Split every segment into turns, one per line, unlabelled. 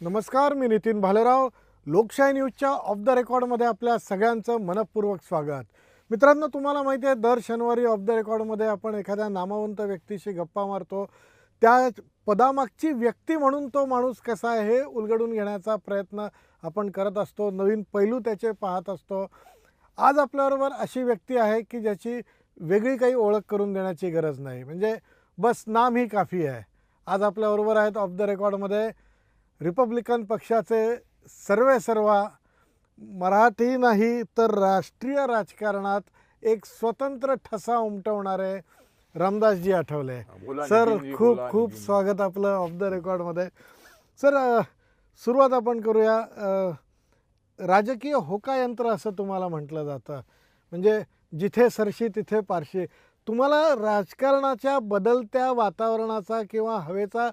नमस्कार, मी नितीन भालेराव. लोकशाही न्यूजच्या ऑफ द रेकॉर्डमध्ये आपल्या सगळ्यांचं मनपूर्वक स्वागत. मित्रांनो, तुम्हाला माहिती आहे, दर शनिवारी ऑफ द रेकॉर्डमध्ये आपण एखाद्या नामवंत व्यक्तीशी गप्पा मारतो. त्या पदामागची व्यक्ती म्हणून तो माणूस कसा आहे हे उलगडून घेण्याचा प्रयत्न आपण करत असतो. नवीन पैलू त्याचे पाहत असतो. आज आपल्याबरोबर अशी व्यक्ती आहे की ज्याची वेगळी काही ओळख करून देण्याची गरज नाही, म्हणजे बस नाम ही काफी आहे. आज आपल्याबरोबर आहेत ऑफ द रेकॉर्डमध्ये रिपब्लिकन पक्षाचे सर्वेसर्वा, मराठी नाही तर राष्ट्रीय राजकारणात एक स्वतंत्र ठसा उमटवणारे रामदासजी आठवले. सर, खूप खूप स्वागत आपलं ऑफ द रेकॉर्डमध्ये. सर, सुरुवात आपण करूया. राजकीय होकायंत्र असं तुम्हाला म्हटलं जातं, म्हणजे जिथे सरशी तिथे पारशी. तुम्हाला राजकारणाच्या बदलत्या वातावरणाचा किंवा हवेचा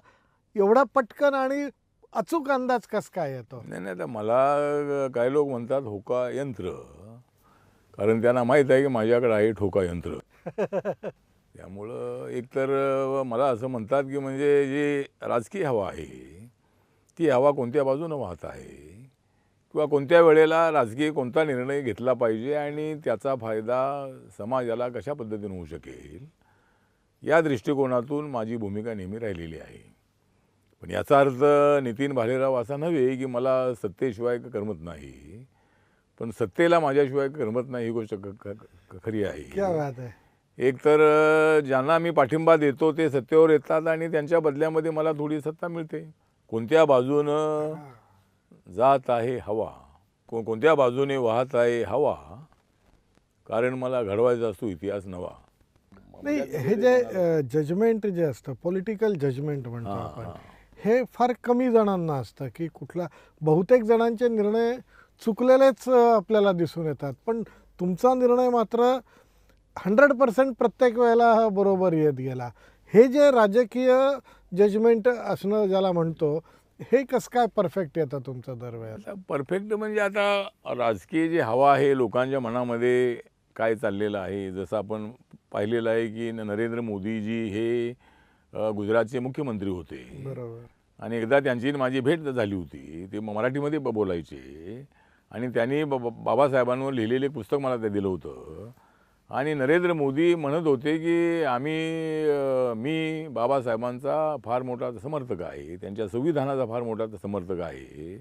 एवढा पटकन आणि अचूक अंदाज कस काय येतो?
नाही, आता मला काही लोक म्हणतात होका यंत्र, कारण त्यांना माहीत आहे की माझ्याकडे आहे ठोका यंत्र. त्यामुळं एकतर मला असं म्हणतात की म्हणजे जी राजकीय हवा आहे ती हवा कोणत्या बाजूनं वाहत आहे, किंवा कोणत्या वेळेला राजकीय कोणता निर्णय घेतला पाहिजे आणि त्याचा फायदा समाजाला कशा पद्धतीने होऊ शकेल, या दृष्टिकोनातून माझी भूमिका नेहमी राहिलेली आहे. पण याचा अर्थ नितीन भालेराव असा नव्हे की मला सत्तेशिवाय करमत नाही, पण सत्तेला माझ्याशिवाय करमत नाही, ही गोष्ट खरी आहे.
क्या बात आहे.
एकतर ज्यांना मी पाठिंबा देतो ते सत्तेवर येतात आणि त्यांच्या बदल्यामध्ये मला थोडी सत्ता मिळते. कोणत्या बाजूनं जात आहे हवा, कोणत्या बाजूने वाहत आहे हवा, कारण मला घडवायचा असतो इतिहास नवा.
नाही, हे जे जजमेंट जे असतं, पॉलिटिकल जजमेंट म्हणतो आपण, हे फार कमी जणांना असतं की कुठला. बहुतेक जणांचे निर्णय चुकलेलेच आपल्याला दिसून येतात, पण तुमचा निर्णय मात्र 100% प्रत्येक वेळेला बरोबर येत गेला. हे जे राजकीय जजमेंट असणं ज्याला म्हणतो, हे कसं काय परफेक्ट येतं तुमचं दरवेळेला?
परफेक्ट म्हणजे आता राजकीय जे हवा आहे, लोकांच्या मनामध्ये काय चाललेलं आहे, जसं आपण पाहिलेलं आहे की नरेंद्र मोदीजी हे गुजरातचे मुख्यमंत्री होते.
बरोबर.
आणि एकदा त्यांची माझी भेट झाली होती. ते मराठीमध्ये बोलायचे आणि त्यांनी बाबासाहेबांवर लिहिलेले एक पुस्तक मला ते दिलं होतं. आणि नरेंद्र मोदी म्हणत होते की मी बाबासाहेबांचा फार मोठा समर्थक आहे, त्यांच्या संविधानाचा फार मोठा समर्थक आहे,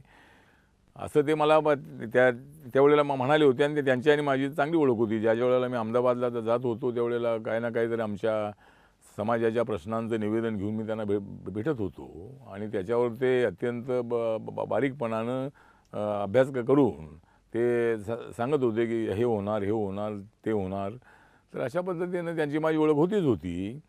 असं ते मला त्यावेळेला म्हणाले होते. आणि त्यांची आणि माझी चांगली ओळख होती. ज्या वेळेला मी अहमदाबादला जात होतो त्यावेळेला काही ना काहीतरी आमच्या समाजाच्या प्रश्नांचं निवेदन घेऊन मी त्यांना भेटत होतो. आणि त्याच्यावर ते अत्यंत बारीकपणानं अभ्यास करून ते सांगत होते की हे होणार, हे होणार, ते होणार. तर अशा पद्धतीनं त्यांची माझी ओळख होती.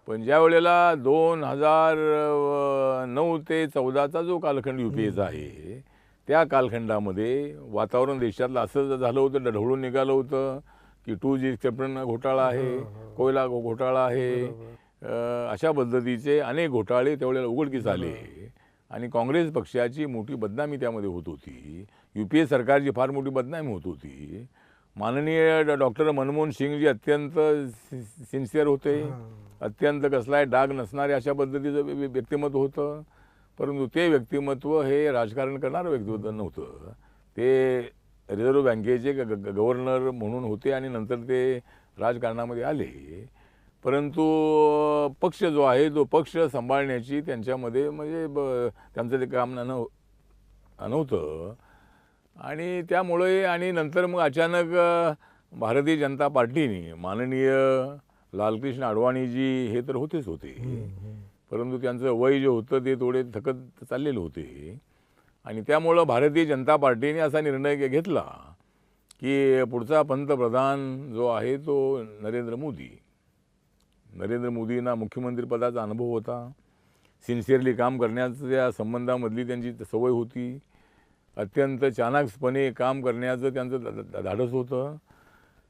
पण ज्या वेळेला 2009 ते 14चा जो कालखंड UPAचा आहे, त्या कालखंडामध्ये वातावरण देशातलं असं झालं होतं, ढवळून निघालं होतं की 2G एक्सेप्टन घोटाळा आहे, कोयला घोटाळा आहे, अशा पद्धतीचे अनेक घोटाळे त्यावेळेला उघडकीस आले. आणि काँग्रेस पक्षाची मोठी बदनामी त्यामध्ये होत होती. UPA सरकारची फार मोठी बदनामी होत होती. माननीय डॉक्टर मनमोहन सिंगजी अत्यंत सिन्सिअर होते, अत्यंत कसलाही डाग नसणारे अशा पद्धतीचं व्यक्तिमत्व होतं. परंतु ते व्यक्तिमत्व हे राजकारण करणारं व्यक्तिमत्व नव्हतं. ते रिझर्व्ह बँकेचे गव्हर्नर म्हणून होते आणि नंतर ते राजकारणामध्ये आले. परंतु पक्ष जो आहे तो पक्ष सांभाळण्याची त्यांच्यामध्ये म्हणजे त्यांचं ते काम नव्हतं. आणि त्यामुळे आणि नंतर मग अचानक भारतीय जनता पार्टीने माननीय लालकृष्ण अडवाणीजी हे तर होतेच होते, परंतु त्यांचं वय जे होतं ते थोडे थकत चाललेले होते. आणि त्यामुळं भारतीय जनता पार्टीने असा निर्णय घेतला की पुढचा पंतप्रधान जो आहे तो नरेंद्र मोदींना मुख्यमंत्रीपदाचा अनुभव होता, सिन्सिअरली काम करण्याच्या संबंधामधली त्यांची सवय होती, अत्यंत चाणाक्षपणे काम करण्याचं त्यांचं धाडस होतं.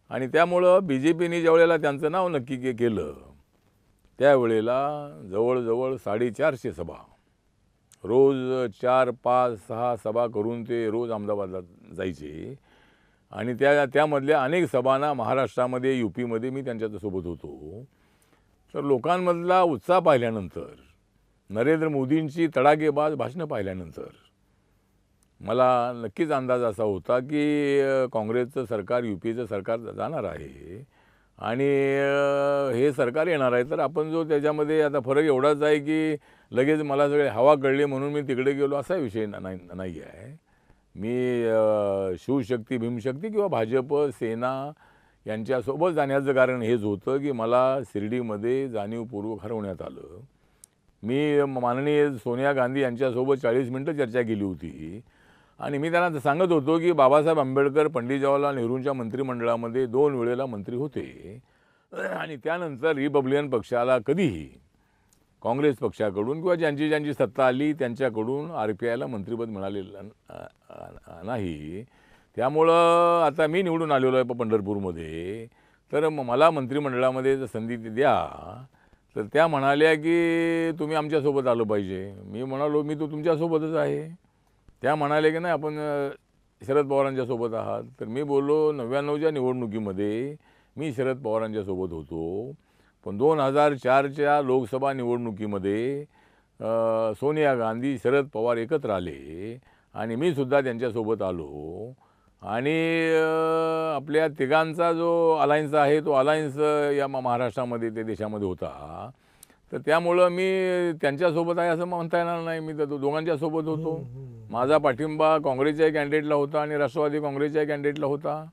आणि त्यामुळं BJPने ज्या वेळेला त्यांचं नाव नक्की केलं त्यावेळेला जवळजवळ 450 सभा, रोज 4, 5, 6 सभा करून ते रोज अहमदाबादला जायचे. आणि त्यामधल्या अनेक सभांना महाराष्ट्रामध्ये UPमध्ये मी त्यांच्यासोबत होतो. तर लोकांमधला उत्साह पाहिल्यानंतर, नरेंद्र मोदींची तडाखेबाज भाषणं पाहिल्यानंतर मला नक्कीच अंदाज असा होता की काँग्रेसचं सरकार UPAचं सरकार जाणार आहे आणि हे सरकार येणार आहे. तर आपण जो त्याच्यामध्ये आता फरक एवढाच आहे की लगेच मला सगळे हवा कळली म्हणून मी तिकडे गेलो असा विषय नाही आहे. मी शिवशक्ती भीमशक्ती किंवा भाजप सेना यांच्यासोबत जाण्याचं कारण हेच होतं की मला शिर्डीमध्ये जाणीवपूर्वक हरवण्यात आलं. मी माननीय सोनिया गांधी यांच्यासोबत 40 मिनिटं चर्चा केली होती आणि मी त्यांना सांगत होतो की बाबासाहेब आंबेडकर पंडित जवाहरलाल नेहरूंच्या मंत्रिमंडळामध्ये 2 वेळेला मंत्री होते आणि त्यानंतर रिपब्लिकन पक्षाला कधीही काँग्रेस पक्षाकडून किंवा ज्यांची सत्ता आली त्यांच्याकडून RPIला मंत्रिपद मिळालेलं नाही. त्यामुळं आता मी निवडून आलेलो आहे पंढरपूरमध्ये, तर मला मंत्रिमंडळामध्ये जर संधी द्या. तर त्या म्हणाल्या की तुम्ही आमच्यासोबत आलं पाहिजे. मी म्हणालो मी तो तुमच्यासोबतच आहे. त्या म्हणाले की नाही आपण शरद पवारांच्या सोबत आहात. तर मी बोललो 99च्या निवडणुकीमध्ये मी शरद पवारांच्या सोबत होतो, पण 2004च्या लोकसभा निवडणुकीमध्ये सोनिया गांधी शरद पवार एकत्र आले आणि मी सुद्धा त्यांच्यासोबत आलो आणि आपल्या तिघांचा जो अलायन्स आहे तो अलायन्स या महाराष्ट्रामध्ये ते देशामध्ये होता. तर त्यामुळं मी त्यांच्यासोबत आहे असं म्हणता येणार नाही. मी तर दोघांच्या सोबत होतो. माझा पाठिंबा काँग्रेसच्या कॅन्डिडेटला होता आणि राष्ट्रवादी काँग्रेसच्या कॅन्डिडेटला होता.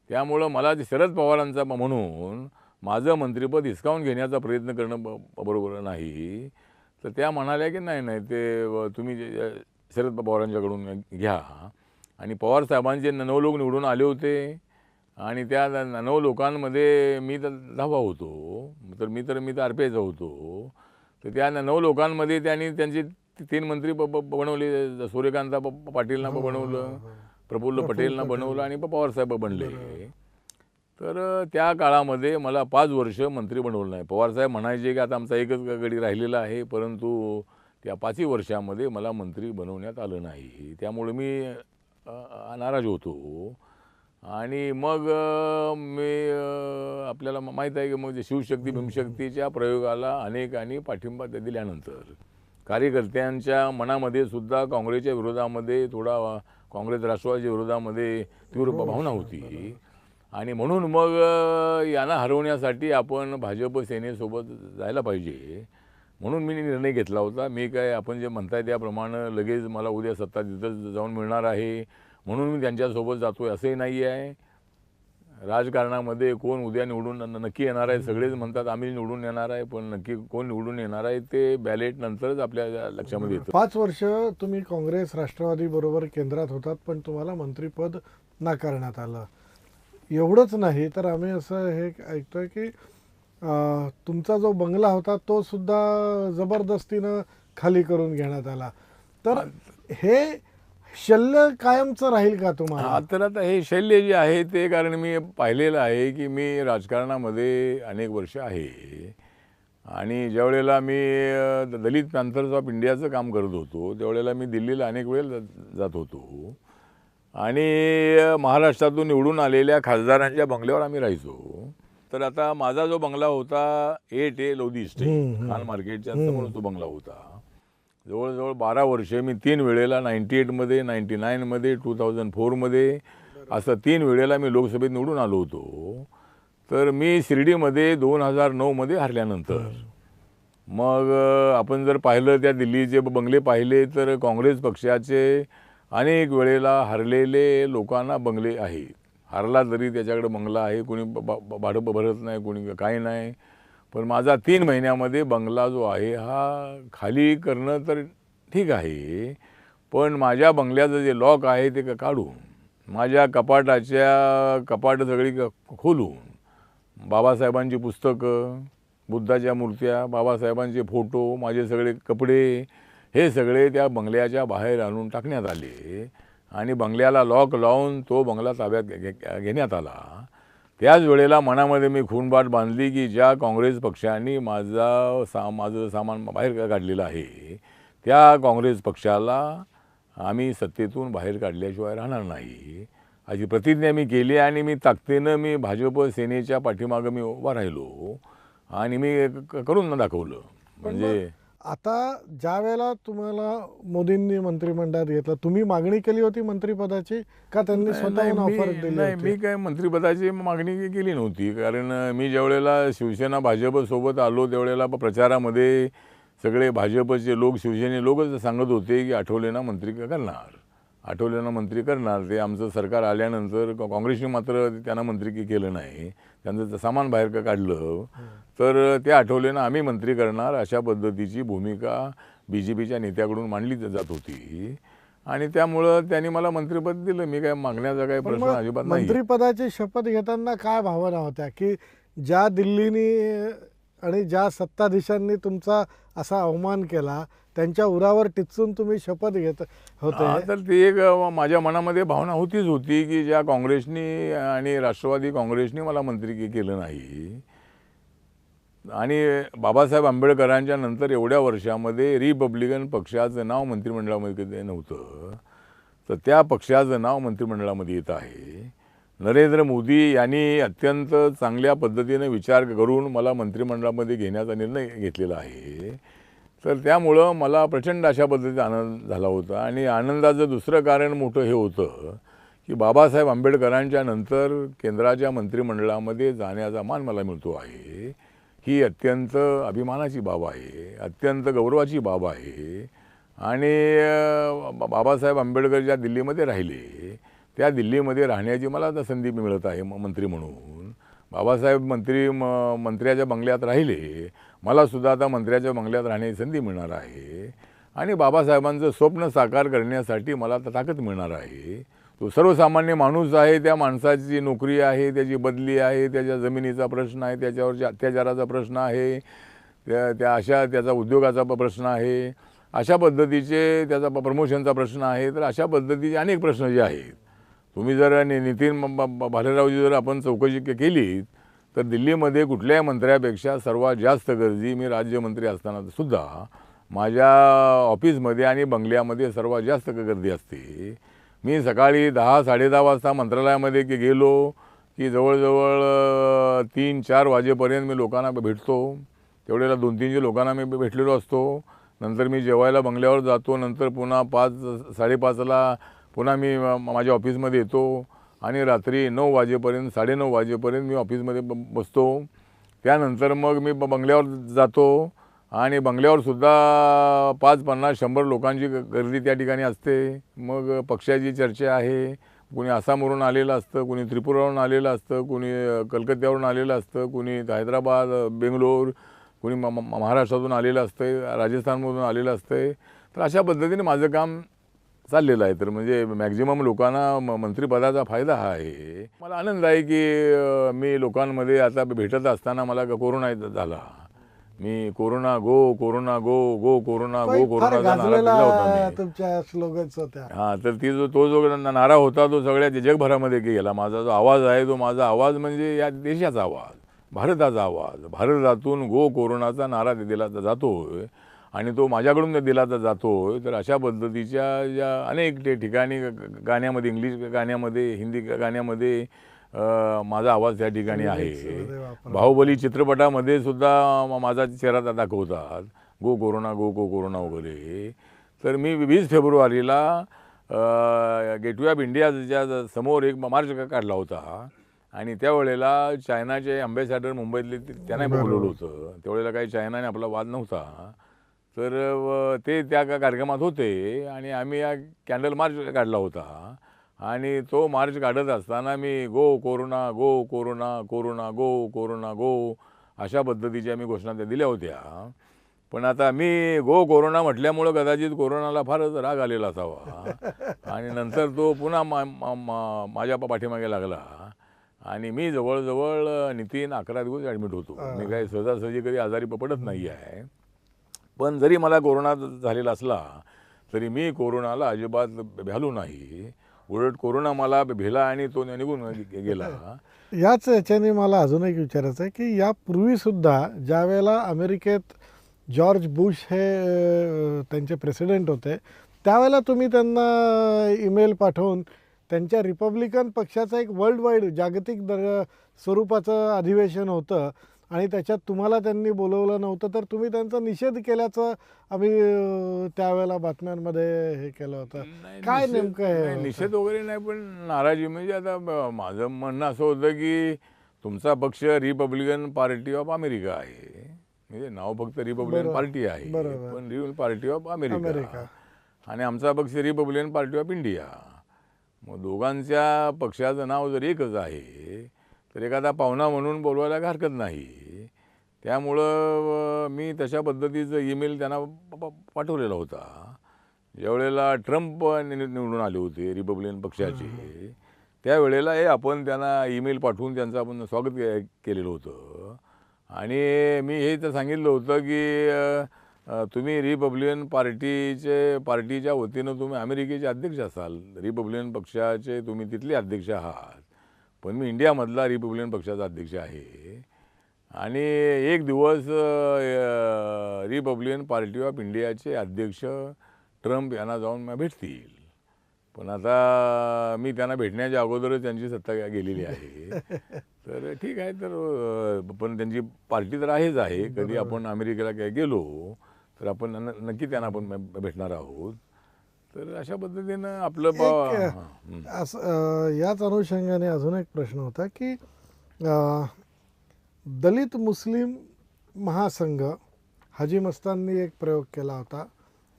त्यामुळं मला ते शरद पवारांचा म्हणून माझं मंत्रिपद हिसकावून घेण्याचा प्रयत्न करणं बरोबर नाही. तर त्या म्हणाल्या की नाही ते तुम्ही शरद पवारांच्याकडून घ्या. आणि पवारसाहेबांचे 9 लोक निवडून आले होते आणि त्या 9 लोकांमध्ये मी तर 10वा होतो. तर मी तर RPIचा होतो. तर त्या 9 लोकांमध्ये त्यांनी त्यांचे 3 मंत्री बनवले. सूर्यकांत पाटीलना बनवलं, प्रफुल्ल पटेलना बनवलं आणि पवारसाहेब बनले. तर त्या काळामध्ये मला 5 वर्ष मंत्री बनवलं नाही. पवारसाहेब म्हणायचे की आता आमचा एकच गडी राहिलेला आहे, परंतु त्या 5ही वर्षामध्ये मला मंत्री बनवण्यात आलं नाही. त्यामुळे मी नाराज होतो आणि मग मी आपल्याला माहीत आहे की मग शिवशक्ती भीमशक्तीच्या प्रयोगाला अनेकांनी पाठिंबा दिल्यानंतर कार्यकर्त्यांच्या मनामध्ये सुद्धा काँग्रेसच्या विरोधामध्ये थोडा काँग्रेस राष्ट्रवादीच्या विरोधामध्ये तीव्र भावना होती आणि म्हणून मग यांना हरवण्यासाठी आपण भाजप सेनेसोबत जायला पाहिजे म्हणून मी निर्णय घेतला होता. मी काय आपण जे म्हणताय त्याप्रमाणे लगेच मला उद्या सत्ता तिथं जाऊन मिळणार आहे म्हणून मी त्यांच्यासोबत जातोय असंही नाही आहे. राजकारणामध्ये कोण उद्या निवडून नक्की येणार आहे, सगळेच म्हणतात आम्ही निवडून येणार आहे, पण नक्की कोण निवडून येणार आहे ते बॅलेट नंतरच आपल्या लक्षामध्ये येतं.
5 वर्ष तुम्ही काँग्रेस राष्ट्रवादी बरोबर केंद्रात होतात, पण तुम्हाला मंत्रिपद नाकारण्यात आलं. एवढंच नाही तर आम्ही असं हे ऐकतोय की तुमचा जो बंगला होता तो सुद्धा जबरदस्तीनं खाली करून घेण्यात आला. तर हे शल्य कायमचं राहील का तुम्हाला?
तर आता हे शल्य जे आहे ते कारण मी पाहिलेलं आहे की मी राजकारणामध्ये अनेक वर्ष आहे आणि ज्यावेळेला मी दलित पॅन्थर्स ऑफ इंडियाचं काम करत होतो त्यावेळेला मी दिल्लीला अनेक वेळेला जात होतो आणि महाराष्ट्रातून निवडून आलेल्या खासदारांच्या बंगल्यावर आम्ही राहायचो. तर आता माझा जो बंगला होता 8A लोधी इस्टेट खान मार्केटच्या समोर तो बंगला होता. जवळजवळ 12 वर्षे मी 3 वेळेला 98मध्ये 99मध्ये 2004मध्ये असं 3 वेळेला मी लोकसभेत निवडून आलो होतो. तर मी शिर्डीमध्ये 2009मध्ये हरल्यानंतर मग आपण जर पाहिलं त्या दिल्लीचे बंगले पाहिले तर काँग्रेस पक्षाचे अनेक वेळेला हरलेले लोकांना बंगले आहेत. हरला तरी त्याच्याकडे बंगला आहे, कोणी भाडं भरत नाही, कोणी काही नाही. पण माझा 3 महिन्यामध्ये बंगला जो आहे हा खाली करणं तर ठीक आहे, पण माझ्या बंगल्याचं जे लॉक आहे ते काढून माझ्या कपाट सगळी खोलून बाबासाहेबांची पुस्तकं, बुद्धाच्या मूर्त्या, बाबासाहेबांचे फोटो, माझे सगळे कपडे हे सगळे त्या बंगल्याच्या बाहेर आणून टाकण्यात आले आणि बंगल्याला लॉक लावून तो बंगला ताब्यात घेण्यात आला. त्याच वेळेला मनामध्ये मी खूनबाट बांधली की ज्या काँग्रेस पक्षाने माझं सामान बाहेर काढलेलं आहे त्या काँग्रेस पक्षाला आम्ही सत्तेतून बाहेर काढल्याशिवाय राहणार नाही अशी प्रतिज्ञा मी केली आणि मी ताकदीनं मी भाजप सेनेच्या पाठीमागं मी उभा राहिलो आणि मी करून दाखवलं. म्हणजे
आता ज्या वेळेला तुम्हाला मोदींनी मंत्रिमंडळात घेतलं, तुम्ही मागणी केली होती मंत्रिपदाची का त्यांनी स्वतःहून ऑफर दिली
नाही,
होती?
मी काय मंत्रिपदाची मागणी केली नव्हती. कारण मी ज्या वेळेला शिवसेना भाजप सोबत आलो त्यावेळेला प्रचारामध्ये सगळे भाजपचे लोक, शिवसेने लोकच सांगत होते की आठवलेंना मंत्री करणार, आठवलेंना मंत्री करणार. ते आमचं सरकार आल्यानंतर काँग्रेसने मात्र त्यांना मंत्री केलं नाही, त्यांचं सामान बाहेर काढलं. तर ते आठवलेंना आम्ही मंत्री करणार अशा पद्धतीची भूमिका BJPच्या नेत्याकडून मांडली जात होती आणि त्यामुळं त्यांनी मला मंत्रिपद दिलं. मी काय मागण्याचा काही
पण
प्रश्न
मग
अजिबात नाही.
मंत्रिपदाची शपथ घेताना काय भावना होत्या की ज्या दिल्लीनी आणि ज्या सत्ताधीशांनी तुमचा असा अवमान केला त्यांच्या उरावर टिचून तुम्ही शपथ घेत होते?
तर ती एक माझ्या मनामध्ये भावना होती की ज्या काँग्रेसनी आणि राष्ट्रवादी काँग्रेसनी मला मंत्री केलं नाही आणि बाबासाहेब आंबेडकरांच्या नंतर एवढ्या वर्षामध्ये रिपब्लिकन पक्षाचं नाव मंत्रिमंडळामध्ये नव्हतं, तर त्या पक्षाचं नाव मंत्रिमंडळामध्ये येत आहे. नरेंद्र मोदी यांनी अत्यंत चांगल्या पद्धतीने विचार करून मला मंत्रिमंडळामध्ये घेण्याचा निर्णय घेतलेला आहे. तर त्यामुळं मला प्रचंड अशा पद्धतीचा आनंद झाला होता आणि आनंदाचं दुसरं कारण मोठं हे होतं की बाबासाहेब आंबेडकरांच्या नंतर केंद्राच्या मंत्रिमंडळामध्ये जाण्याचा मान मला मिळतो आहे. ही अत्यंत अभिमानाची बाब आहे, अत्यंत गौरवाची बाब आहे. आणि बाबासाहेब आंबेडकर ज्या दिल्लीमध्ये राहिले त्या दिल्लीमध्ये राहण्याची मला आता संधी मिळत आहे मंत्री म्हणून. बाबासाहेब मंत्र्याच्या बंगल्यात राहिले, मलासुद्धा आता मंत्र्याच्या बंगल्यात राहण्याची संधी मिळणार आहे आणि बाबासाहेबांचं स्वप्न साकार करण्यासाठी मला आता ताकद मिळणार आहे. तो सर्वसामान्य माणूस आहे, त्या माणसाची नोकरी आहे, त्याची बदली आहे, त्याच्या जमिनीचा प्रश्न आहे, त्याच्यावरच्या अत्याचाराचा प्रश्न आहे, त्याचा उद्योगाचा प्रश्न आहे, अशा पद्धतीचे त्याचा प्रमोशनचा प्रश्न आहे. तर अशा पद्धतीचे अनेक प्रश्न जे आहेत, तुम्ही जर नितीन भालेरावजी जर आपण चौकशी केली तर दिल्लीमध्ये कुठल्याही मंत्र्यापेक्षा सर्वात जास्त गर्दी मी राज्यमंत्री असताना सुद्धा माझ्या ऑफिसमध्ये आणि बंगल्यामध्ये सर्वात जास्त गर्दी असते. मी सकाळी 10-10:30 वाजता मंत्रालयामध्ये गेलो की जवळजवळ 3-4 वाजेपर्यंत मी लोकांना भेटतो. तेवढ्याला 2-3 लोकांना मी भेटलेलो असतो. नंतर मी जेवायला बंगल्यावर जातो, नंतर पुन्हा 5-5:30ला पुन्हा मी माझ्या ऑफिसमध्ये येतो आणि रात्री 9 वाजेपर्यंत 9:30 वाजेपर्यंत मी ऑफिसमध्ये बसतो. त्यानंतर मग मी बंगल्यावर जातो आणि बंगल्यावरसुद्धा 5-50-100 लोकांची गर्दी त्या ठिकाणी असते. मग पक्षाची चर्चा आहे, कुणी आसामवरून आलेलं असतं, कुणी त्रिपुरावरून आलेलं असतं, कुणी कलकत्त्यावरून आलेलं असतं, कुणी हैदराबाद, बेंगलोर, कुणी महाराष्ट्रातून आलेलं असतं, राजस्थानमधून आलेलं असतं. तर अशा पद्धतीने माझं काम चाललेलं आहे. तर म्हणजे मॅक्झिमम लोकांना मंत्रिपदाचा फायदा हा आहे. मला आनंद आहे की मी लोकांमध्ये आता भेटत असताना मला कोरोना झाला. मी corona go corona go go corona go कोरोनाचा नारा दिला होता मी.
तुमच्या स्लोगन्स होत्या.
हां, तर तो जो नारा होता तो सगळ्या जगभरामध्ये गेला. माझा जो आवाज आहे तो माझा आवाज म्हणजे या देशाचा आवाज, भारताचा आवाज. भारतातून गो कोरोनाचा नारा दिला जातोय आणि तो माझ्याकडून दिला जातोय. तर अशा पद्धतीच्या ज्या अनेक ठिकाणी गाण्यामध्ये, इंग्लिश गाण्यामध्ये, हिंदी गाण्यामध्ये माझा आवाज त्या ठिकाणी आहे. बाहुबली चित्रपटामध्ये सुद्धा माझा चेहरा दाखवतात, गो कोरोना गो गो कोरोना वगैरे. तर मी 20 फेब्रुवारीला गेटवे ऑफ इंडियाच्या समोर एक मार्च काढला होता आणि त्यावेळेला चायनाचे अँबॅसेडर मुंबईतले त्यांना बोलवलं होतं. त्यावेळेला काही चायनाने आपला वाद नव्हता. तर ते त्या कार्यक्रमात होते आणि आम्ही या कॅन्डल मार्च काढला होता आणि तो मार्च काढत असताना मी go corona go corona corona go corona go अशा पद्धतीच्या मी घोषणा त्या दिल्या होत्या. पण आता मी गो कोरोना म्हटल्यामुळं कदाचित कोरोनाला फारच राग आलेला असावा आणि नंतर तो पुन्हा माझ्या पाठीमागे लागला आणि मी जवळजवळ नितीन 11 दिवस ॲडमिट होतो. मी काही सहजासहजी कधी आजारी पडत नाही आहे. पण जरी मला कोरोना झालेला असला तरी मी कोरोनाला अजिबात भ्यालो नाही. उलट कोरोना मला भेला आणि तो निघून गेला.
याच याच्याने मला अजून एक विचारायचं आहे की यापूर्वीसुद्धा ज्या वेळेला अमेरिकेत जॉर्ज बुश हे त्यांचे प्रेसिडेंट होते त्यावेळेला तुम्ही त्यांना ईमेल पाठवून त्यांच्या रिपब्लिकन पक्षाचं एक वर्ल्ड वाईड जागतिक स्वरूपाचं अधिवेशन होतं आणि त्याच्यात तुम्हाला त्यांनी बोलवलं नव्हतं, तर तुम्ही त्यांचा निषेध केल्याचं आम्ही त्यावेळेला बातम्यांमध्ये हे केलं होतं.
नाही,
काय नेमकं हे
नाही,
होतं?
निषेध वगैरे नाही, पण नाराजी म्हणजे आता माझं म्हणणं असं होतं की तुमचा पक्ष रिपब्लिकन पार्टी ऑफ अमेरिका आहे, म्हणजे नाव फक्त रिपब्लिकन
बरोबर,
पार्टी आहे,
बरोबर.
पण Republican party of
America.
America, आणि आमचा पक्ष रिपब्लिकन पार्टी ऑफ इंडिया. मग दोघांच्या पक्षाचं नाव जर एकच आहे तर एखादा पाहुणा म्हणून बोलवायला काही हरकत नाही. त्यामुळं मी तशा पद्धतीचं ईमेल त्यांना पाठवलेला होता. ज्यावेळेला ट्रम्प निवडून आले होते रिपब्लिकन पक्षाचे, त्यावेळेला आपण त्यांना ईमेल पाठवून त्यांचं आपण स्वागत केलेलं होतं. आणि मी हे तर सांगितलं होतं की तुम्ही रिपब्लिकन पार्टीच्या वतीनं तुम्ही अमेरिकेचे अध्यक्ष असाल, रिपब्लिकन पक्षाचे तुम्ही तिथले अध्यक्ष आहात, पण मी इंडियामधला रिपब्लिकन पक्षाचा अध्यक्ष आहे. आणि एक दिवस रिपब्लिकन पार्टी ऑफ इंडियाचे अध्यक्ष ट्रम्प यांना जाऊन भेटतील. पण आता मी त्यांना भेटण्याच्या अगोदरच त्यांची सत्ता गेलेली आहे. तर ठीक आहे, तर पण त्यांची पार्टी तर आहेच आहे. कधी आपण अमेरिकेला काय गेलो तर आपण नक्की त्यांना आपण भेटणार आहोत. तर अशा पद्धतीनं आपलं
असं याच अनुषंगाने अजून एक प्रश्न होता की दलित मुस्लिम महासंघ हाजी मस्ताननी एक प्रयोग केला होता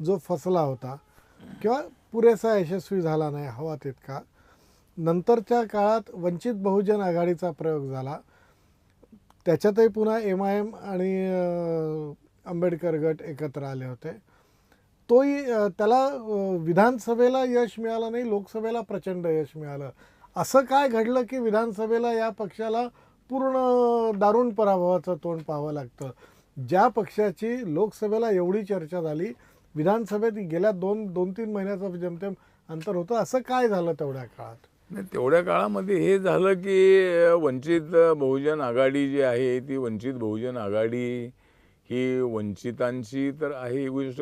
जो फसला होता किंवा पुरेसा यशस्वी झाला नाही हवा तितका. नंतरच्या काळात वंचित बहुजन आघाडीचा प्रयोग झाला, त्याच्यातही पुन्हा MIM आणि आंबेडकर गट एकत्र आले होते. तोही त्याला विधानसभेला यश मिळालं नाही, लोकसभेला प्रचंड यश मिळालं. असं काय घडलं की विधानसभेला या पक्षाला पूर्ण दारुण पराभवाचं तोंड पाहावं लागतं? ज्या पक्षाची लोकसभेला एवढी चर्चा झाली, विधानसभेत गेल्या दोन तीन महिन्याचं जेमतेम अंतर होतं. असं काय झालं तेवढ्या काळात?
नाही, तेवढ्या काळामध्ये हे झालं की वंचित बहुजन आघाडी जी आहे ती वंचित बहुजन आघाडी ही वंचितांची तर आहे, ही गोष्ट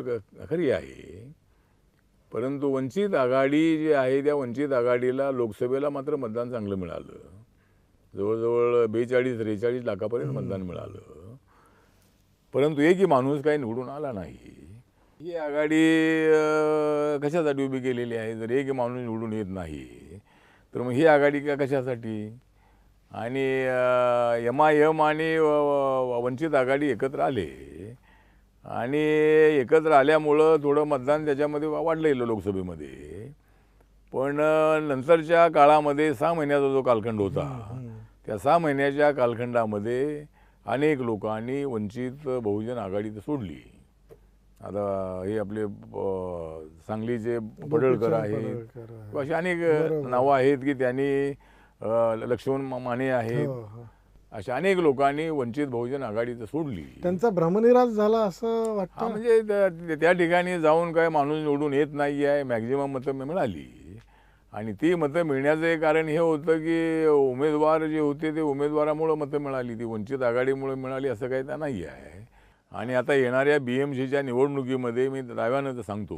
खरी आहे. परंतु वंचित आघाडी जी आहे त्या वंचित आघाडीला लोकसभेला मात्र मतदान चांगलं मिळालं. जवळजवळ 42-43 लाखापर्यंत मतदान मिळालं. परंतु एकही माणूस काही निवडून आला नाही. ही आघाडी कशासाठी उभी केलेली आहे? जर एक माणूस निवडून येत नाही तर मग ही आघाडी कशासाठी? आणि MIM आणि वंचित आघाडी एकत्र आले आणि एकत्र आल्यामुळं थोडं मतदान त्याच्यामध्ये वाढलं लोकसभेमध्ये. पण नंतरच्या काळामध्ये 6 महिन्याचा जो कालखंड होता त्या 6 महिन्याच्या कालखंडामध्ये अनेक लोकांनी वंचित बहुजन आघाडी सोडली. आता हे आपले सांगलीचे पडळकर आहेत, अशी अनेक नावं आहेत की त्यांनी, लक्ष्मण माने आहेत, अशा अनेक लोकांनी वंचित बहुजन आघाडी सोडली.
त्यांचा भ्रमनिरास झाला असं वाटतं.
म्हणजे त्या ठिकाणी जाऊन काय माणूस निवडून येत नाही आहे. मॅक्झिमम मतं मिळाली आणि ती मतं मिळण्याचं एक कारण हे होतं की उमेदवार जे होते ते उमेदवारामुळं मतं मिळाली, ती वंचित आघाडीमुळे मिळाली असं काही त्या नाही आहे. आणि आता येणाऱ्या BMCच्या निवडणुकीमध्ये मी दाव्यानं तर सांगतो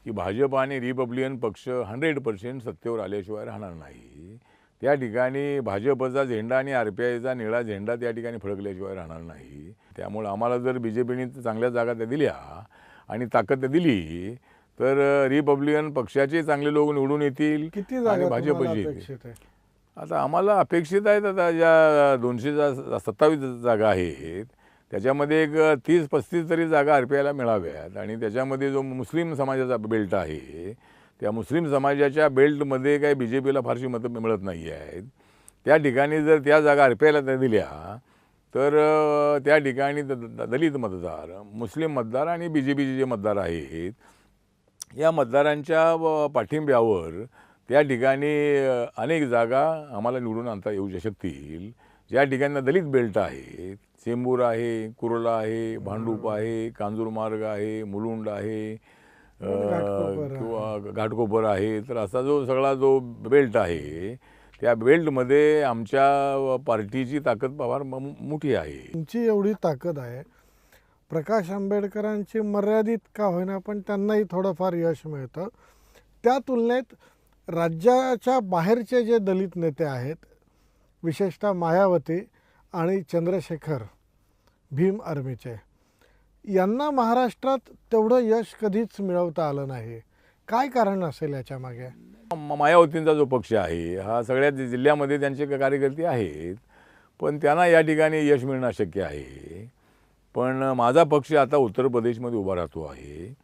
की भाजप आणि रिपब्लिकन पक्ष 100% सत्तेवर आल्याशिवाय राहणार नाही. त्या ठिकाणी भाजपचा झेंडा आणि RPIचा निळा झेंडा त्या ठिकाणी फडकल्याशिवाय राहणार नाही. त्यामुळे आम्हाला जर BJPने चांगल्या जागा त्या दिल्या आणि ताकद दिली तर रिपब्लिकन पक्षाचे चांगले लोक निवडून येतील.
किती जागा
भाजपची
अपेक्षित आहे?
आता आम्हाला अपेक्षित आहेत, आता ज्या 227 जागा आहेत त्याच्यामध्ये एक 30-35 तरी जागा RPIला मिळाव्यात. आणि त्याच्यामध्ये जो मुस्लिम समाजाचा बेल्ट आहे त्या मुस्लिम समाजाच्या बेल्टमध्ये काही BJPला फारशी मतं मिळत नाही आहेत. त्या ठिकाणी जर त्या जागा RPIला त्या दिल्या तर त्या ठिकाणी दलित मतदार, मुस्लिम मतदार आणि BJPचे जे मतदार आहेत या मतदारांच्या पाठिंब्यावर त्या ठिकाणी अनेक जागा आम्हाला निवडून आणता येऊ शकतील. ज्या ठिकाणी दलित बेल्ट आहेत, चेंबूर आहे, कुर्ला आहे, भांडूप आहे, कांजूरमार्ग आहे, मुलुंड आहे किंवा घाटकोपर आहे. तर असा जो सगळा जो बेल्ट आहे त्या बेल्टमध्ये आमच्या पार्टीची ताकद फार मोठी आहे.
तुमची एवढी ताकद आहे, प्रकाश आंबेडकरांची मर्यादित का होईना पण त्यांनाही थोडंफार यश मिळतं. त्या तुलनेत राज्याच्या बाहेरचे जे दलित नेते आहेत, विशेषतः मायावती आणि चंद्रशेखर भीम आर्मीचे, यांना महाराष्ट्रात तेवढं यश कधीच मिळवता आलं नाही. काय कारण असेल याच्या मागे?
मायावतींचा जो पक्ष आहे हा सगळ्या जिल्ह्यामध्ये त्यांचे कार्यकर्ते आहेत, पण त्यांना या ठिकाणी यश मिळणं अशक्य आहे. पण माझा पक्ष आता उत्तर प्रदेशमध्ये उभा राहतो आहे.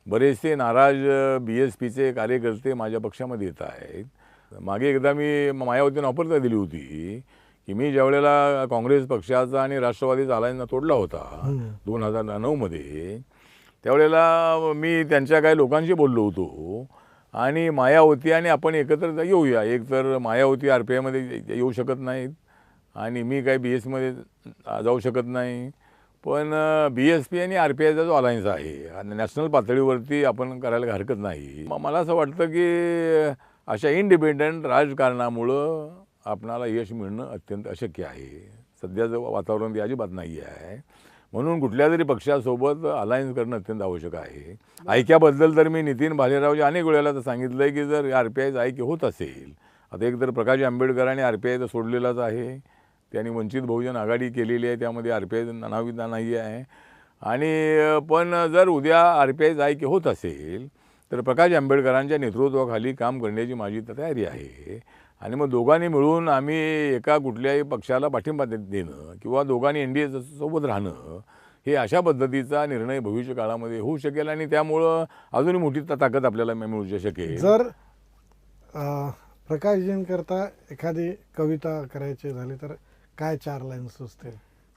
बरेचसे नाराज BSPचे कार्यकर्ते माझ्या पक्षामध्ये येत आहेत. मागे एकदा मी मायावतींना ऑफर दिली होती की मी ज्यावेळेला काँग्रेस पक्षाचा आणि राष्ट्रवादीचा अलायन्स तोडला होता 2009मध्ये, त्यावेळेला मी त्यांच्या काही लोकांशी बोललो होतो आणि मायावती आणि आपण एकत्र येऊया. एक तर मायावती RPIमध्ये येऊ शकत नाहीत आणि मी काही BSमध्ये जाऊ शकत नाही, पण BSP आणि RPIचा जो अलायन्स आहे आणि नॅशनल पातळीवरती आपण करायला हरकत नाही. मला असं वाटतं की अशा इंडिपेंडंट राजकारणामुळं आपणाला यश मिळणं अत्यंत अशक्य आहे. सध्याचं वातावरण ते अजिबात नाही आहे. म्हणून कुठल्या तरी पक्षासोबत अलायन्स करणं अत्यंत आवश्यक आहे. ऐक्याबद्दल तर मी नितीन भालेरावजी अनेक वेळेला तर सांगितलं आहे की जर RPIचं ऐक्य होत असेल, आता एक तर प्रकाश आंबेडकरांनी RPI तर सोडलेलाच आहे, त्यांनी वंचित बहुजन आघाडी केलेली आहे, त्यामध्ये RPI नावी नाही आहे. आणि पण जर उद्या RPIचं ऐक्य होत असेल तर प्रकाश आंबेडकरांच्या नेतृत्वाखाली काम करण्याची माझी तयारी आहे. आणि मग दोघांनी मिळून आम्ही एका कुठल्याही पक्षाला पाठिंबा देणं किंवा दोघांनी NDA सोबत राहणं, हे अशा पद्धतीचा निर्णय भविष्य काळामध्ये होऊ शकेल आणि त्यामुळं अजूनही मोठी ताकद आपल्याला मिळू शकेल.
जर प्रकाशजींकरता एखादी कविता करायची झाली तर काय 4 लाईन सुचतील,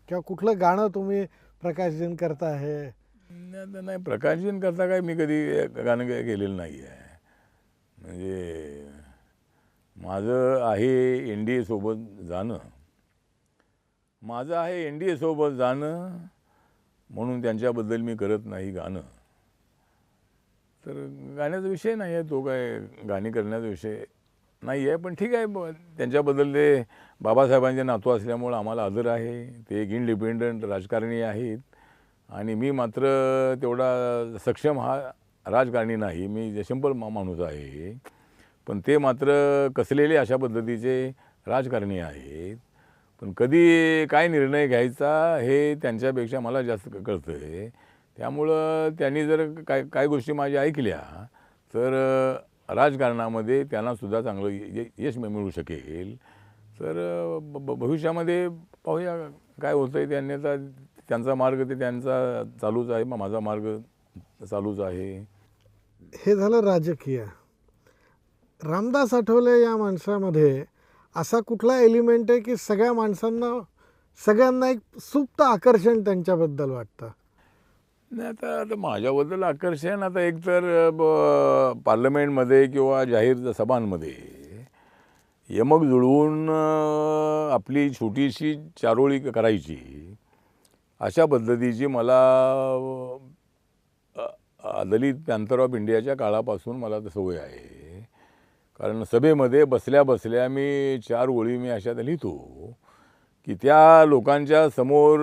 किंवा कुठलं गाणं तुम्ही प्रकाशजींकरता आहे?
नाही, प्रकाशजींकरता काय मी कधी गाणं केलेलं नाही आहे. म्हणजे माझं आहे NDA सोबत जाणं, माझं आहे NDA सोबत जाणं, म्हणून त्यांच्याबद्दल मी करत नाही गाणं. तर गाण्याचा विषय नाही आहे, तो काय गाणी करण्याचा विषय नाही आहे. पण ठीक आहे, त्यांच्याबद्दल ते बाबासाहेबांचे नातू असल्यामुळं आम्हाला आदर आहे. ते एक इंडिपेंडंट राजकारणी आहेत आणि मी मात्र तेवढा सक्षम हा राजकारणी नाही. मी सिंपल माणूस आहे, पण ते मात्र कसलेले अशा पद्धतीचे राजकारणी आहेत. पण कधी काय निर्णय घ्यायचा हे त्यांच्यापेक्षा मला जास्त कळतं आहे. त्यामुळं त्यांनी जर काय गोष्टी माझ्या ऐकल्या तर राजकारणामध्ये त्यांनासुद्धा चांगलं यश मिळू शकेल. तर भविष्यामध्ये पाहूया काय होतं आहे. त्यांनी आता त्यांचा मार्ग ते त्यांचा चालूच आहे, मग माझा मार्ग चालूच आहे.
हे झालं राजकीय. रामदास आठवले या माणसामध्ये असा कुठला एलिमेंट आहे की सगळ्यांना एक सुप्त आकर्षण त्यांच्याबद्दल वाटतं?
नाही, आता माझ्याबद्दल आकर्षण आता एकतर पार्लमेंटमध्ये किंवा जाहीर सभांमध्ये यमक जुळवून आपली छोटीशी चारोळी करायची, अशा पद्धतीची मला दलित पॅन्थर ऑफ इंडियाच्या काळापासून मला तर सवय आहे. कारण सभेमध्ये बसल्या बसल्या मी 4 ओळी मी अशा लिहितो की त्या लोकांच्या समोर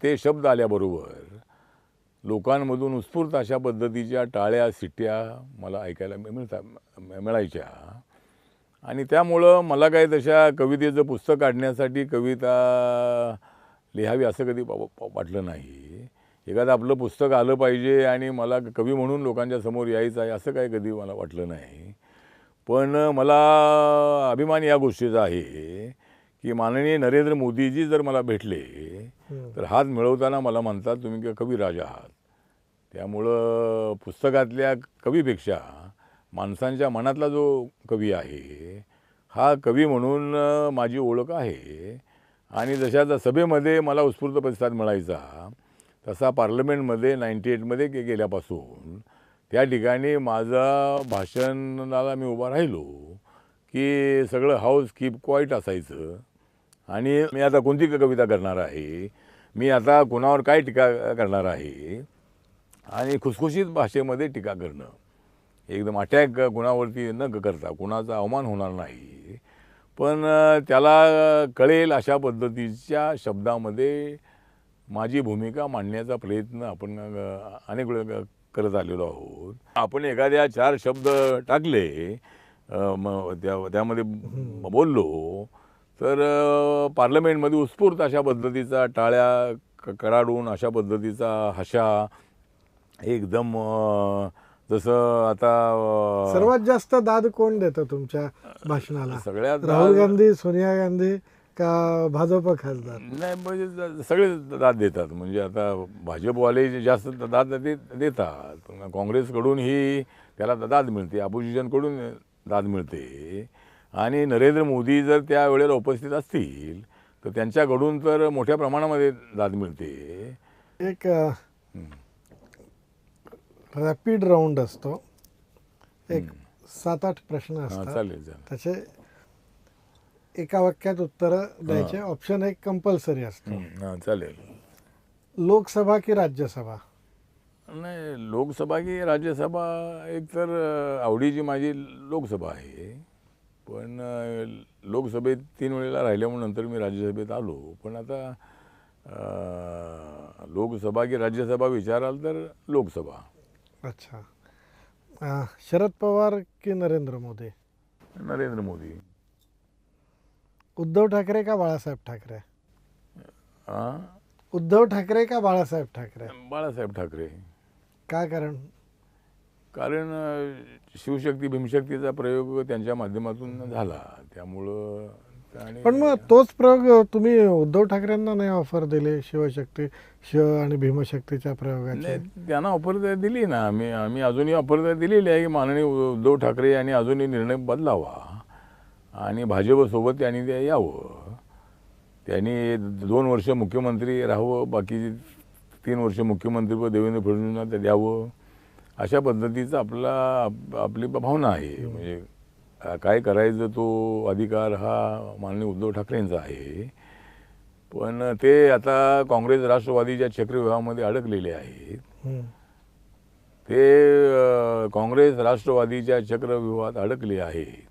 ते शब्द आल्याबरोबर लोकांमधून उत्स्फूर्त अशा पद्धतीच्या टाळ्या शिट्ट्या मला ऐकायला मिळायच्या. आणि त्यामुळं मला काही तशा कवितेचं पुस्तक काढण्यासाठी कविता लिहावी असं कधी वाटलं नाही. एखादं आपलं पुस्तक आलं पाहिजे आणि मला कवी म्हणून लोकांच्या समोर यायचं आहे असं काही कधी मला वाटलं नाही. पण मला अभिमान या गोष्टीचा आहे की माननीय नरेंद्र मोदीजी जर मला भेटले तर हात मिळवताना मला म्हणतात तुम्ही कविराज आहात. त्यामुळं पुस्तकातल्या कवीपेक्षा माणसांच्या मनातला जो कवी आहे हा कवी म्हणून माझी ओळख आहे. आणि जशा सभेमध्ये मला उत्स्फूर्त प्रतिसाद मिळायचा तसा पार्लमेंटमध्ये 98मध्ये गेल्यापासून त्या ठिकाणी माझा भाषणाला मी उभा राहिलो की सगळं हाऊस कीप क्वाईट असायचं. आणि मी आता कोणती कविता करणार आहे, मी आता कुणावर काय टीका करणार आहे, आणि खुसखुशीत भाषेमध्ये टीका करणं, एकदम अटॅक कुणावरती न करता, कुणाचा अवमान होणार नाही, पण त्याला कळेल अशा पद्धतीच्या शब्दामध्ये माझी भूमिका मांडण्याचा प्रयत्न आपण अनेक वेळा करत आलेलो आहोत. आपण एखाद्या 4 शब्द टाकले त्यामध्ये बोललो तर पार्लमेंटमध्ये उत्स्फूर्त अशा पद्धतीचा टाळ्या कडाडून अशा पद्धतीचा हशा एकदम जसं आता
सर्वात जास्त दाद कोण देतं तुमच्या भाषणाला?
सगळ्यात
राहुल गांधी, सोनिया गांधी का भाजप खासदार?
नाही म्हणजे सगळे दाद देतात. म्हणजे आता भाजपवाले जे जास्त दाद देतात, पण काँग्रेसकडून ही त्याला दाद मिळते, अपोजिशनकडून दाद मिळते. आणि नरेंद्र मोदी जर त्या वेळेला उपस्थित असतील तर त्यांच्याकडून तर मोठ्या प्रमाणामध्ये दाद मिळते.
एक रॅपिड राऊंड असतो, एक 7-8 प्रश्न असतात,
चालेल चालेल.
त्याचे एका वाक्यात उत्तरं द्यायचे. ऑप्शन एक कंपल्सरी असतो.
हां चालेल.
लोकसभा की राज्यसभा?
नाही, लोकसभा की राज्यसभा, एक तर आवडीची माझी लोकसभा आहे. पण लोकसभेत 3 वेळेला राहिल्यामुळे नंतर मी राज्यसभेत आलो. पण आता लोकसभा की राज्यसभा विचाराल तर लोकसभा.
अच्छा. शरद पवार की नरेंद्र मोदी?
नरेंद्र मोदी.
उद्धव ठाकरे का बाळासाहेब ठाकरे?
हां,
उद्धव ठाकरे का बाळासाहेब ठाकरे?
बाळासाहेब ठाकरे.
काय कारण?
कारण शिवशक्ती भीमशक्तीचा प्रयोग त्यांच्या माध्यमातून झाला, त्यामुळं. आणि
पण मग तोच प्रयोग तुम्ही उद्धव ठाकरेंना नाही ऑफर दिले, शिवशक्ती आणि भीमशक्तीच्या प्रयोगाची?
नाही, त्यांना ऑफर दिली ना. आम्ही अजूनही ऑफर दिलेली आहे की माननीय उद्धव ठाकरे यांनी अजूनही निर्णय बदलावा आणि भाजपसोबत त्यांनी ते यावं. त्यांनी 2 वर्ष मुख्यमंत्री राहावं, बाकी 3 वर्ष मुख्यमंत्रीपद देवेंद्र फडणवीसांना द्यावं, अशा पद्धतीचा आपली भावना आहे. म्हणजे काय करायचं तो अधिकार हा माननीय उद्धव ठाकरेंचा आहे. पण ते आता काँग्रेस राष्ट्रवादीच्या चक्रव्यूहामध्ये अडकलेले आहेत. ते काँग्रेस राष्ट्रवादीच्या चक्रव्यूहात अडकले आहेत.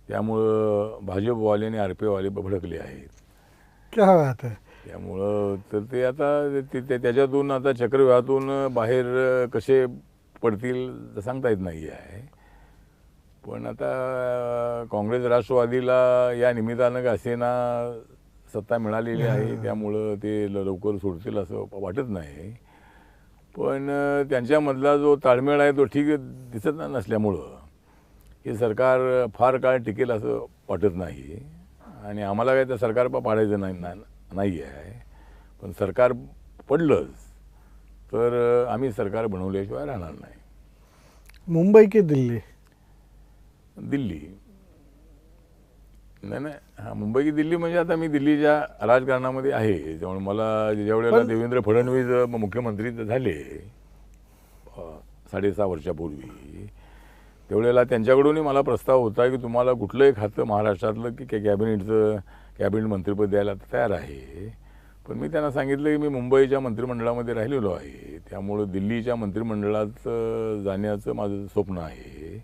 त्यामुळं भाजपवाले आणि आरपीवाले भडकले आहेत.
क्या बात आहे.
त्यामुळं तर ते आता त्याच्यातून आता चक्रव्यूहातून बाहेर कसे पडतील सांगता येत नाही आहे. पण आता काँग्रेस राष्ट्रवादीला या निमित्तानं का असेना सत्ता मिळालेली आहे, त्यामुळं ते लवकर सोडतील असं वाटत नाही. पण त्यांच्यामधला जो ताळमेळ आहे तो ठीक दिसत नसल्यामुळं हे सरकार फार काळ टिकेल असं वाटत नाही. आणि आम्हाला काय त्या सरकार पाडायचं नाही आहे. पण सरकार पडलंच तर आम्ही सरकार बनवल्याशिवाय राहणार नाही.
मुंबई की दिल्ली?
दिल्ली. नाही, हां, मुंबई की दिल्ली म्हणजे आता मी दिल्लीच्या राजकारणामध्ये आहे. त्यामुळे मला ज्या वेळेला देवेंद्र फडणवीस मुख्यमंत्री झाले 6.5 वर्षापूर्वी, त्यावेळेला त्यांच्याकडूनही मला प्रस्ताव होता की तुम्हाला कुठलंही खातं महाराष्ट्रातलं की कॅबिनेट मंत्रिपद द्यायला तयार आहे. पण मी त्यांना सांगितलं की मी मुंबईच्या मंत्रिमंडळामध्ये राहिलेलो आहे, त्यामुळं दिल्लीच्या मंत्रिमंडळात जाण्याचं माझं स्वप्न आहे.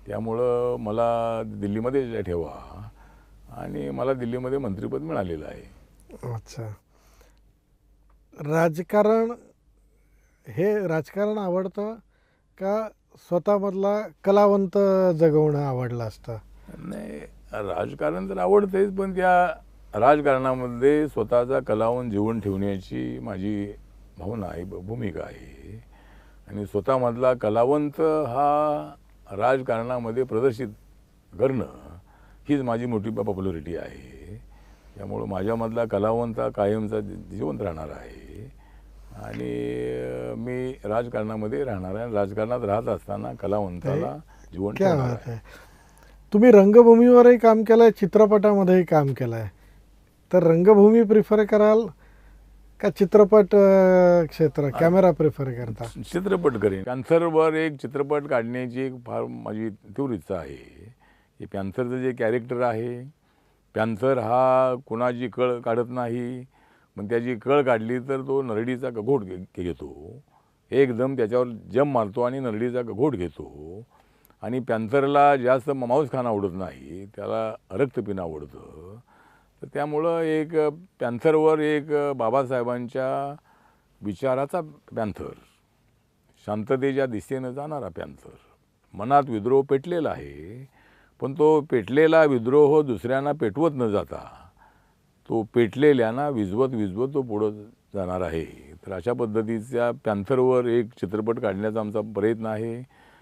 त्यामुळं मला दिल्लीमध्ये ठेवा, आणि मला दिल्लीमध्ये मंत्रिपद मिळालेलं आहे.
अच्छा. राजकारण आवडतं का स्वतःमधला कलावंत जगवणं आवडलं असतं?
नाही, राजकारण तर आवडतेच, पण त्या राजकारणामध्ये स्वतःचा कलावंत जीवन ठेवण्याची माझी भावना आहे, भूमिका आहे. आणि स्वतःमधला कलावंत हा राजकारणामध्ये प्रदर्शित करणं हीच माझी मोठी पॉप्युलरिटी आहे. त्यामुळं माझ्यामधला कलावंत कायमचा जिवंत राहणार आहे. आणि मी राजकारणामध्ये राहणार आहे. राजकारणात राहत असताना कलावंताला जीवन ठेवणार आहे.
तुम्ही रंगभूमीवरही काम केलं आहे, चित्रपटामध्येही काम केलं आहे, तर रंगभूमी प्रिफर कराल का चित्रपट क्षेत्र, कॅमेरा प्रिफर करता?
चित्रपट करेन. पॅन्थरवर एक चित्रपट काढण्याची एक फार माझी तीव्र इच्छा आहे. हे पॅन्थरचं जे कॅरेक्टर आहे, पॅन्थर हा कोणाची कळ काढत नाही, पण त्याची कळ काढली तर तो नरडीचा घोट घेतो, एकदम त्याच्यावर जम मारतो आणि नरडीचा घोट घेतो. आणि पॅन्थरला जास्त मांसखाणं आवडत नाही, त्याला रक्तपिणं आवडतं. तर त्यामुळं एक पॅन्थरवर एक बाबासाहेबांच्या विचाराचा पॅन्थर, शांततेच्या दिशेनं जाणारा पॅन्थर, मनात विद्रोह पेटलेला आहे, पण तो पेटलेला विद्रोह दुसऱ्यांना पेटवत न जाता तो पेटलेल्यांना विझवत तो पुढं जाणार आहे. तर अशा पद्धतीच्या पॅन्थरवर एक चित्रपट काढण्याचा आमचा प्रयत्न आहे.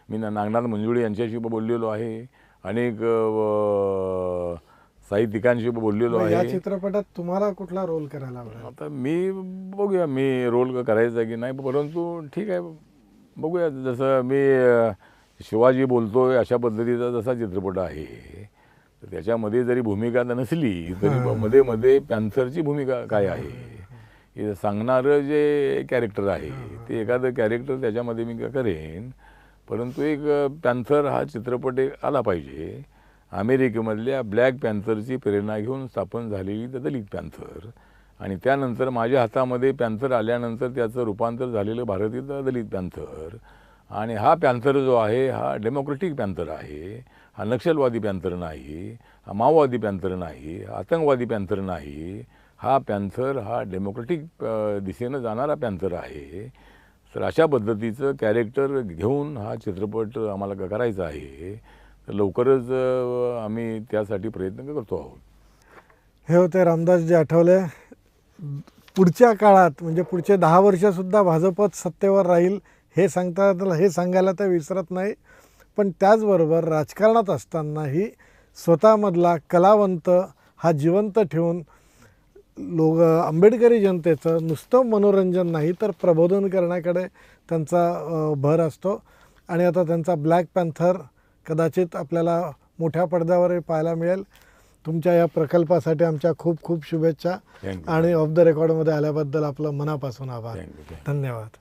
मी नागनाथ मंजुळे यांच्याशी बोललेलो आहे, अनेक साहित्यिकांशी बोललेलो
या
आहे.
चित्रपटात तुम्हाला कुठला रोल करायला आवडेल?
आता मी बघूया मी रोल करायचा की नाही, परंतु ठीक आहे बघूया. जसं मी शिवाजी बोलतोय अशा पद्धतीचा जसा चित्रपट आहे, तर त्याच्यामध्ये जरी भूमिका नसली तरी मध्ये मध्ये पॅन्थरची भूमिका काय आहे हे सांगणारं जे कॅरेक्टर आहे ते एखादं कॅरेक्टर त्याच्यामध्ये मी करेन. परंतु एक पॅन्थर हा चित्रपट एक आला पाहिजे. अमेरिकेमधल्या ब्लॅक पॅन्थरची प्रेरणा घेऊन स्थापन झालेली दलित पॅन्थर, आणि त्यानंतर माझ्या हातामध्ये पॅन्थर आल्यानंतर त्याचं रूपांतर झालेलं भारतीय दलित पॅन्थर. आणि हा पॅन्थर जो आहे हा डेमोक्रेटिक पॅन्थर आहे, हा नक्षलवादी पॅन्थर नाही, हा माओवादी पॅन्थर नाही, हा आतंकवादी पॅन्थर नाही. हा पॅन्थर हा डेमोक्रेटिक दिशेनं जाणारा पॅन्थर आहे. तर अशा पद्धतीचं कॅरेक्टर घेऊन हा चित्रपट आम्हाला करायचा आहे. तर लवकरच आम्ही त्यासाठी प्रयत्न करतो आहोत.
हे होते रामदासजी आठवले. पुढच्या काळात म्हणजे पुढचे 10 वर्षसुद्धा भाजपच सत्तेवर राहील हे सांगायला तर विसरत नाही. पण त्याचबरोबर राजकारणात असतानाही स्वतःमधला कलावंत हा जिवंत ठेवून आंबेडकरी जनतेचं नुसतं मनोरंजन नाही तर प्रबोधन करण्याकडे त्यांचा भर असतो. आणि आता त्यांचा ब्लॅक पॅन्थर कदाचित आपल्याला मोठ्या पडद्यावर पाहायला मिळेल. तुमच्या या प्रकल्पासाठी आमच्या खूप खूप शुभेच्छा.
थँक्यू.
आणि ऑफ द रेकॉर्डमध्ये आल्याबद्दल आपलं मनापासून आभार.
थँक्यू.
धन्यवाद.